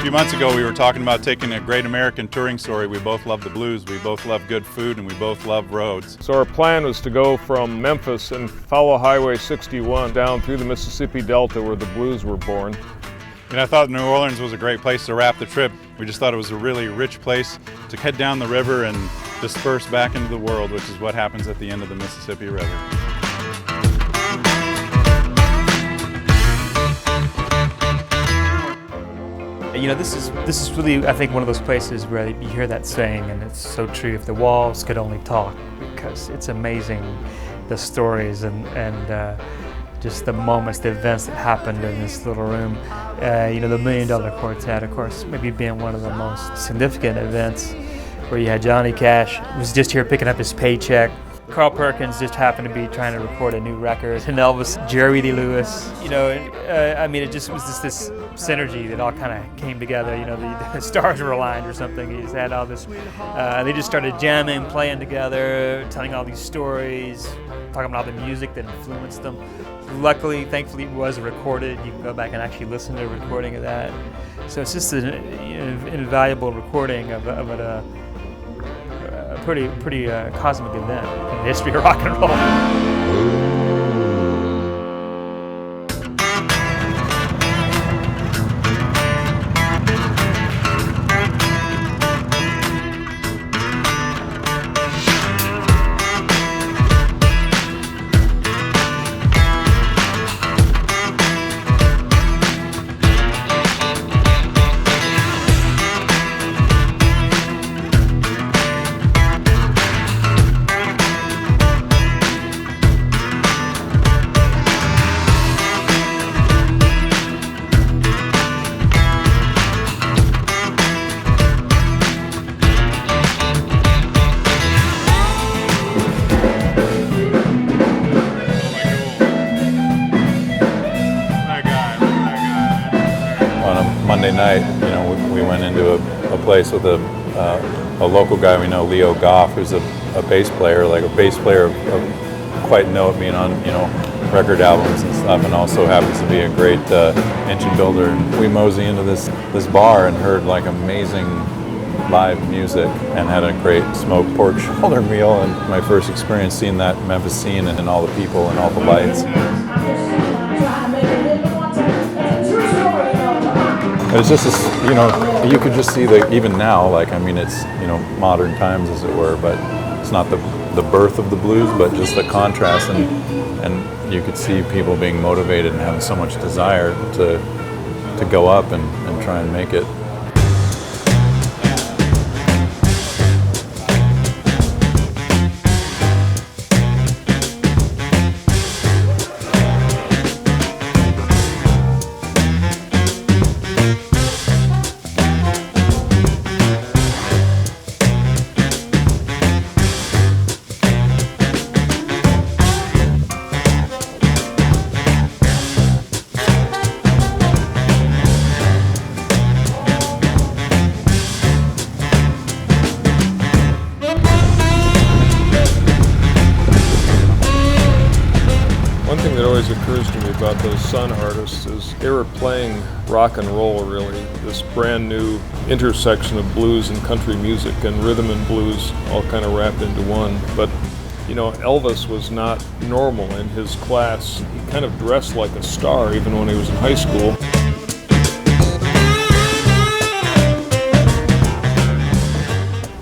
A few months ago we were talking about taking a great American touring story. We both love the blues, we both love good food, and we both love roads. So our plan was to go from Memphis and follow Highway 61 down through the Mississippi Delta where the blues were born. And I thought New Orleans was a great place to wrap the trip. We just thought it was a really rich place to head down the river and disperse back into the world, which is what happens at the end of the Mississippi River. You know, this is really, I think, one of those places where you hear that saying, and it's so true, if the walls could only talk, because it's amazing the stories and just the moments, the events that happened in this little room. You know, the $1 Million Quartet, of course, maybe being one of the most significant events, where you had Johnny Cash was just here picking up his paycheck. Carl Perkins just happened to be trying to record a new record, and Elvis, Jerry Lee Lewis. You know, I mean, it just was just this synergy that all kind of came together. You know, the stars were aligned or something. He just had all this. They just started jamming, playing together, telling all these stories, talking about the music that influenced them. Luckily, thankfully, it was recorded. You can go back and actually listen to a recording of that. So it's just an invaluable recording of a pretty cosmic event in the history of rock and roll. Monday night, you know, we went into a place with a local guy we know, Leo Goff, who's a bass player, like a bass player of quite note, being on, you know, record albums and stuff, and also happens to be a great engine builder. And we mosey into this bar and heard like amazing live music and had a great smoked pork shoulder meal, and my first experience seeing that Memphis scene and all the people and all the lights. It's just this, you know, you could just see even now, like, I mean, it's, you know, modern times as it were, but it's not the birth of the blues, but just the contrast, and you could see people being motivated and having so much desire to go up and try and make it. Occurs to me about those Sun artists is they were playing rock and roll, really, this brand new intersection of blues and country music and rhythm and blues all kind of wrapped into one. But you know, Elvis was not normal in his class. He kind of dressed like a star even when he was in high school.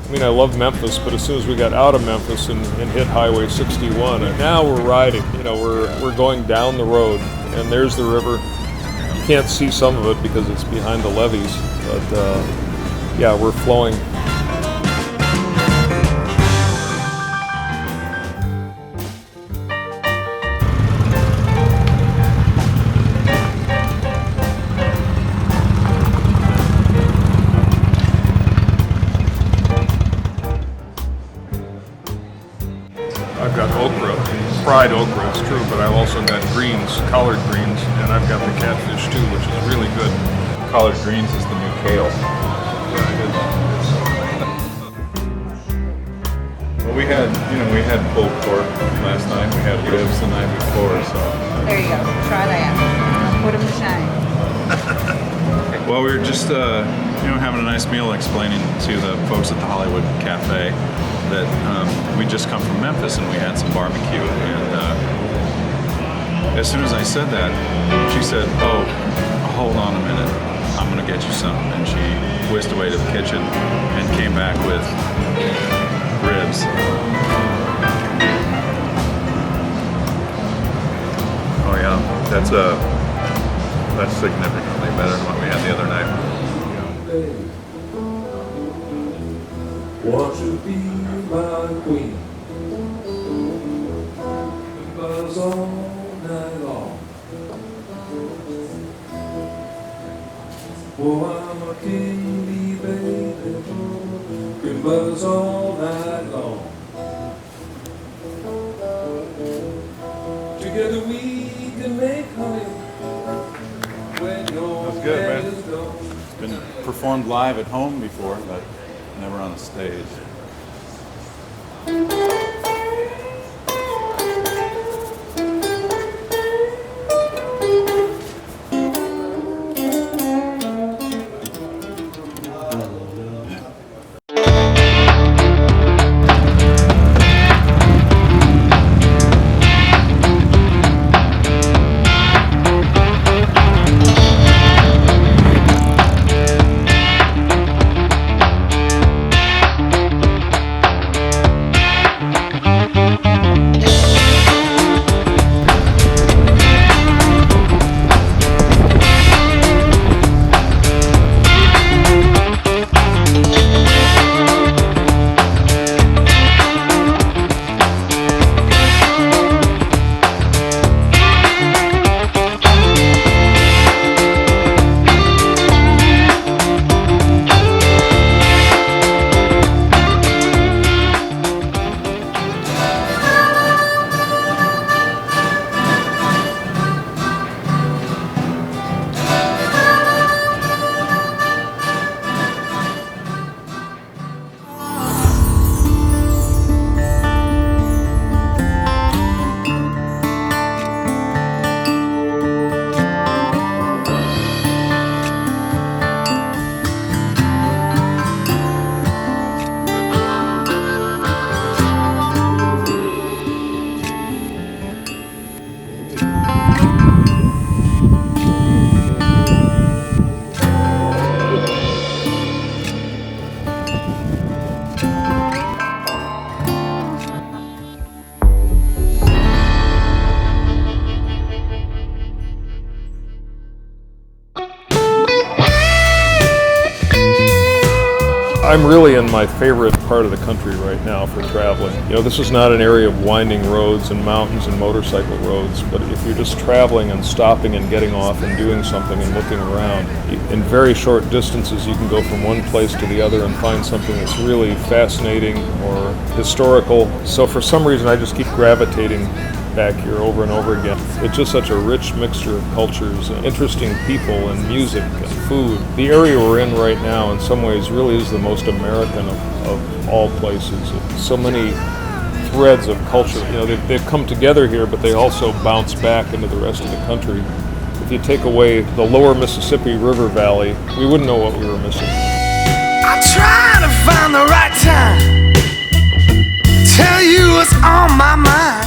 I mean, I love Memphis, but as soon as we got out of Memphis and hit Highway 61, and now we're riding. You know, we're going down the road, and there's the river. You can't see some of it because it's behind the levees, but yeah, we're flowing. I've got okra, fried okra, it's true, but I've also got greens, collard greens, and I've got the catfish too, which is really good. Collard greens is the new kale. Yeah, it is. Well, we had pulled pork last night. We had ribs the night before, so. There you go. Try that. Put them to shame. Well, we were just, having a nice meal, explaining to the folks at the Hollywood Cafe that we just come from Memphis and we had some barbecue. And as soon as I said that, she said, "Oh, hold on a minute. I'm gonna get you something." And she whisked away to the kitchen and came back with ribs. Oh yeah, that's significantly better than what we had the other night. Want to be my queen, buzz all night long. Oh, I'm a king bee, baby, can buzz all night long. Together we can make honey when your That's good, man. is gone. It's been performed live at home before, but never on a stage. I'm really in my favorite part of the country right now for traveling. This is not an area of winding roads and mountains and motorcycle roads, but if you're just traveling and stopping and getting off and doing something and looking around, in very short distances you can go from one place to the other and find something that's really fascinating or historical. So for some reason I just keep gravitating back here over and over again. It's just such a rich mixture of cultures, and interesting people and music and food. The area we're in right now in some ways really is the most American of all places. So many threads of culture. They've come together here, but they also bounce back into the rest of the country. If you take away the lower Mississippi River Valley, we wouldn't know what we were missing. I try to find the right time, tell you what's on my mind.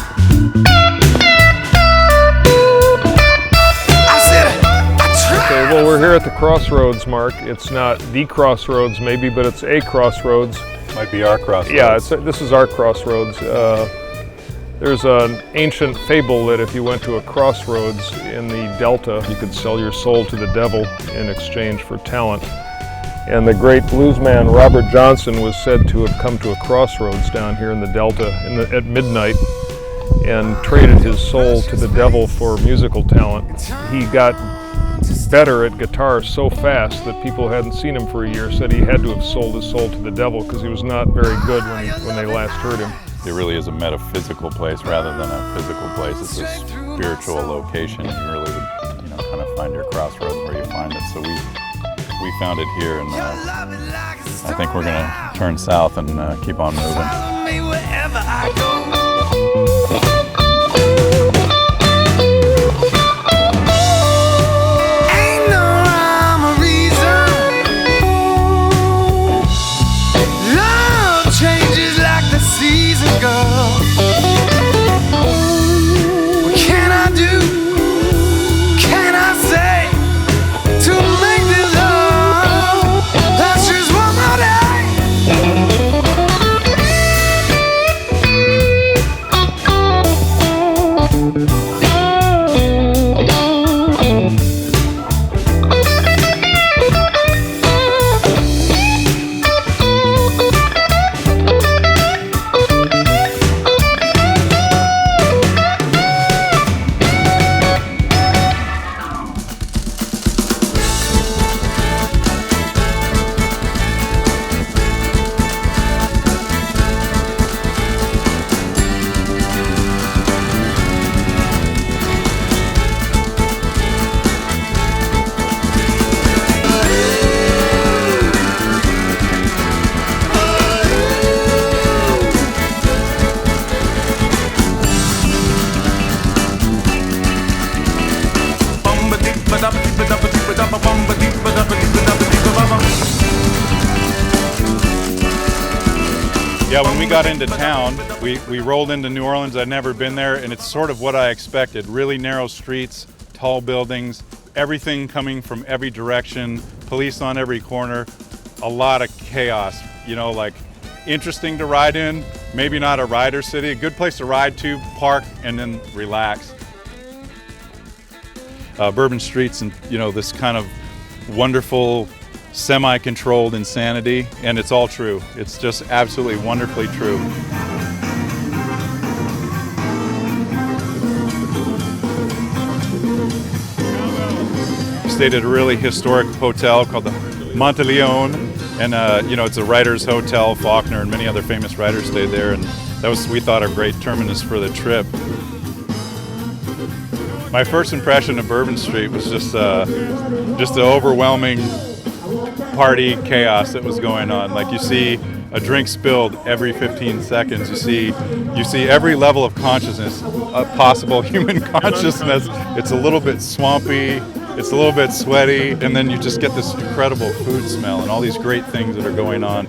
Okay, well, we're here at the Crossroads, Mark. It's not the Crossroads, maybe, but it's a crossroads. Might be our crossroads. Yeah, this is our crossroads. There's an ancient fable that if you went to a crossroads in the Delta, you could sell your soul to the devil in exchange for talent. And the great bluesman Robert Johnson was said to have come to a crossroads down here in the Delta at midnight and traded his soul to the devil for musical talent. He got better at guitar so fast that people who hadn't seen him for a year said he had to have sold his soul to the devil because he was not very good when they last heard him. It really is a metaphysical place rather than a physical place. It's a spiritual location. You really would, kind of find your crossroads where you find it. So we found it here, and I think we're gonna turn south and keep on moving. Ain't no rhyme or reason Yeah, when we got into town, we rolled into New Orleans. I'd never been there, and it's sort of what I expected. Really narrow streets, tall buildings, everything coming from every direction, police on every corner, a lot of chaos, you know, like interesting to ride in, maybe not a rider city, a good place to ride to, park, and then relax. Bourbon streets and, you know, this kind of wonderful semi-controlled insanity, and it's all true. It's just absolutely wonderfully true. We stayed at a really historic hotel called the Monteleone, and you know, it's a writer's hotel. Faulkner and many other famous writers stayed there, and that was, we thought, a great terminus for the trip. My first impression of Bourbon Street was just the overwhelming party chaos that was going on. Like, you see a drink spilled every 15 seconds. You see every level of consciousness, possible human consciousness. It's a little bit swampy, it's a little bit sweaty, and then you just get this incredible food smell and all these great things that are going on.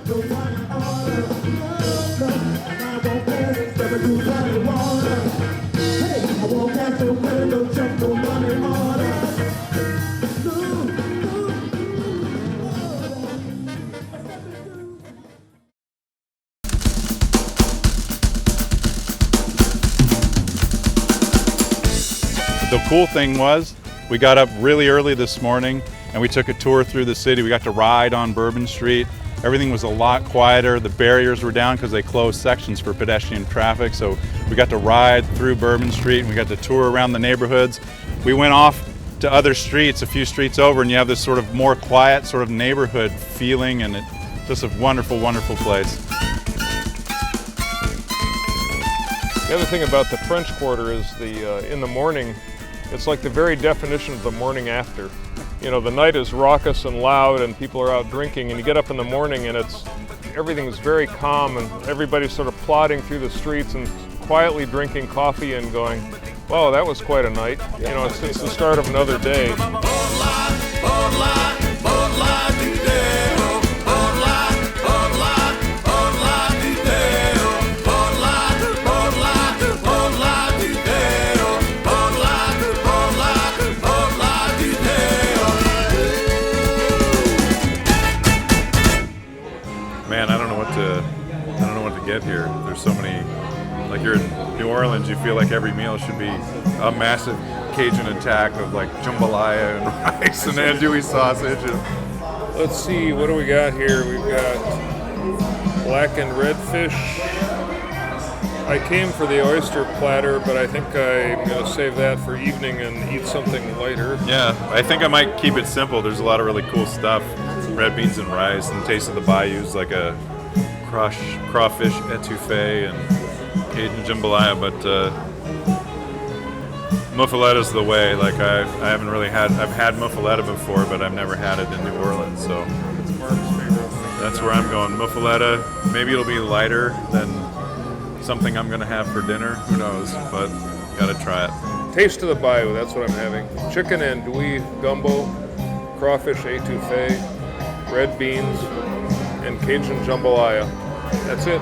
The cool thing was, we got up really early this morning and we took a tour through the city. We got to ride on Bourbon Street. Everything was a lot quieter. The barriers were down because they closed sections for pedestrian traffic. So we got to ride through Bourbon Street and we got to tour around the neighborhoods. We went off to other streets, a few streets over, and you have this sort of more quiet sort of neighborhood feeling, and it's just a wonderful, wonderful place. The other thing about the French Quarter is in the morning, it's like the very definition of the morning after. You know, the night is raucous and loud and people are out drinking, and you get up in the morning and everything is very calm and everybody's sort of plodding through the streets and quietly drinking coffee and going, wow, that was quite a night. You know, it's the start of another day. Man, I don't know what to get here. There's so many, like, you're in New Orleans, you feel like every meal should be a massive Cajun attack of like jambalaya and rice and andouille sausage. Let's see, what do we got here? We've got blackened redfish. I came for the oyster platter, but I think I'm going to save that for evening and eat something lighter. Yeah, I think I might keep it simple. There's a lot of really cool stuff. Red beans and rice, and Taste of the Bayou's like a crawfish etouffee and Cajun jambalaya, but muffaletta's the way. Like, I haven't really I've had muffaletta before, but I've never had it in New Orleans, so It's Mark's favorite. that's where I'm going. Muffaletta, maybe it'll be lighter than something I'm gonna have for dinner, who knows, but gotta try it. Taste of the Bayou, that's what I'm having. Chicken andouille gumbo, crawfish etouffee, red beans, and Cajun jambalaya. That's it.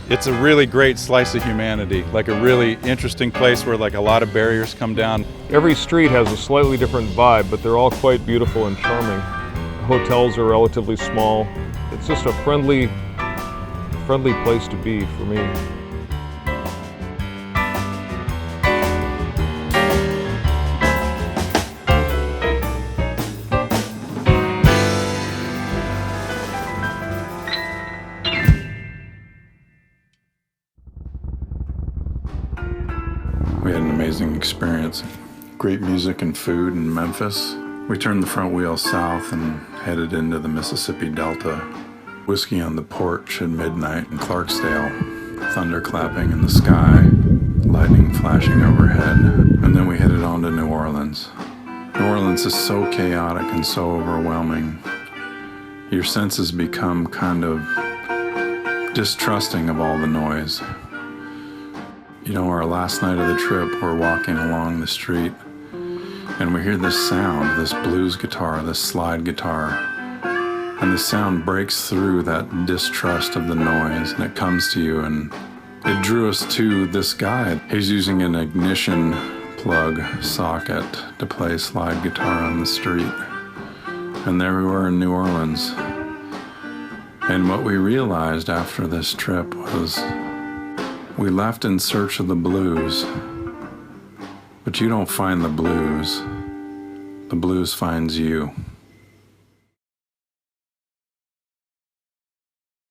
It's a really great slice of humanity, like a really interesting place where like a lot of barriers come down. Every street has a slightly different vibe, but they're all quite beautiful and charming. Hotels are relatively small. It's just a friendly place to be for me. We had an amazing experience. Great music and food in Memphis. We turned the front wheel south and headed into the Mississippi Delta. Whiskey on the porch at midnight in Clarksdale. Thunder clapping in the sky. Lightning flashing overhead. And then we headed on to New Orleans. New Orleans is so chaotic and so overwhelming. Your senses become kind of distrusting of all the noise. You know, our last night of the trip, we're walking along the street and we hear this sound, this blues guitar, this slide guitar. And the sound breaks through that distrust of the noise, and it comes to you, and it drew us to this guy. He's using an ignition plug socket to play slide guitar on the street. And there we were in New Orleans. And what we realized after this trip was we left in search of the blues, but you don't find the blues finds you.